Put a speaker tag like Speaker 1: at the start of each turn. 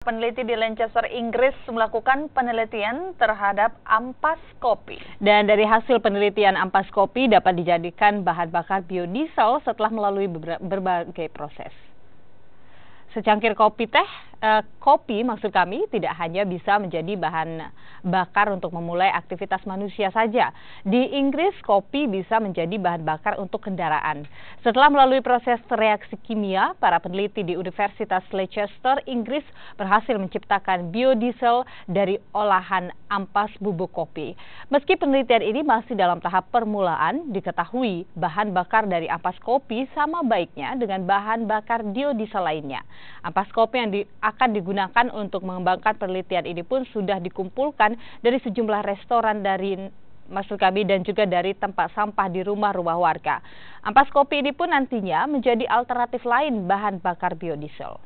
Speaker 1: peneliti di Lancaster, Inggris melakukan penelitian terhadap ampas kopi.
Speaker 2: Dan dari hasil penelitian, ampas kopi dapat dijadikan bahan bakar biodiesel setelah melalui berbagai proses. Secangkir kopi maksud kami tidak hanya bisa menjadi bahan bakar untuk memulai aktivitas manusia saja. Di Inggris, kopi bisa menjadi bahan bakar untuk kendaraan. Setelah melalui proses reaksi kimia, para peneliti di Universitas Leicester, Inggris berhasil menciptakan biodiesel dari olahan ampas bubuk kopi. Meski penelitian ini masih dalam tahap permulaan, diketahui bahan bakar dari ampas kopi sama baiknya dengan bahan bakar biodiesel lainnya. Ampas kopi yang akan digunakan untuk mengembangkan penelitian ini pun sudah dikumpulkan dari sejumlah restoran dan juga dari tempat sampah di rumah-rumah warga. Ampas kopi ini pun nantinya menjadi alternatif lain bahan bakar biodiesel.